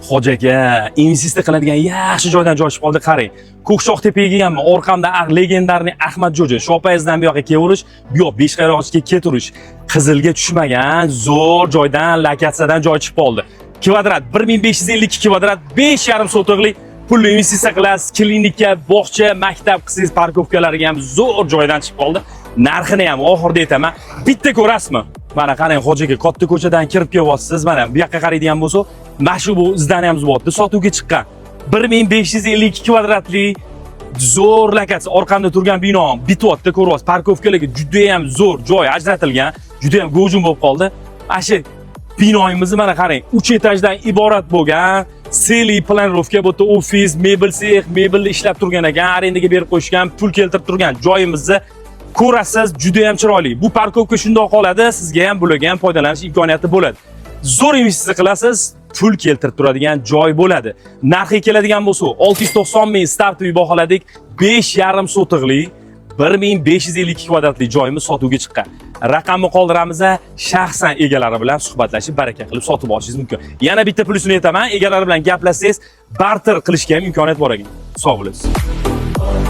Hoji aka, investitsiya qiladigan yaxshi joydan joy chiqib qoldi, qarang. Ko'kshoq tepaga ham orqamda legendarniy Ahmad Jo'ja, Shopayezdan bu yoqqa kevurish, bu yoq Beshqayroqchiga keturish. Qizilga tushmagan zo'r joydan, lokatsiyadan joy chiqib qoldi. Kvadrat 1552 kvadrat, 5,5 sotixlik pulli investitsiya qilasiz. Klinika, bog'cha, maktab qilsangiz, parkovkalariga ham zo'r joydan chiqib qoldi. Narxini ham oxirida aytaman. Bitta ko'rasizmi? Mana qarang, Hojiga katta ko'chadan kirib kelyapsiz. Mana bu yoqqa qaraydigan bo'lsa, mana shu bu zdaniyamiz bo'lyapti. Sotuvga chiqqan. 1552 kvadratli zo'r lokatsiya. Orqamda turgan bino bityapti, ko'ryapsiz. Parkovkalarga juda ham zo'r joy ajratilgan. Juda ham g'ojum bo'lib qoldi. Mana shu binoyimizni mana qarang, 3 etajdan iborat bo'lgan. Seli planirovka bu yerda ofis, mebel sex, mebel ishlab turgan ekan, arendaga berib qo'yishgan, pul keltirib turgan joyimizni ko'rasiz, juda ham chiroyli. Bu parkovka shundoq qoladi, sizga ham bularga ham foydalanish imkoniyati bo'ladi. Zo'r investitsiya qilasiz, pul keltirib turadigan joy bo'ladi. Narxi keladigan bo'lsa, 690 ming start uy baholadik, 5,5 sotixlik 1552 kvadratli joyimiz sotuvga chiqqan. Raqamni qoldiramiz, shaxsan egalari bilan suhbatlashib, baraka qilib sotib olishingiz mumkin. Yana bitta plusini aytaman, egalari bilan gaplashsangiz, barter qilishga ham imkoniyat bor ekan. Sog' bo'lasiz.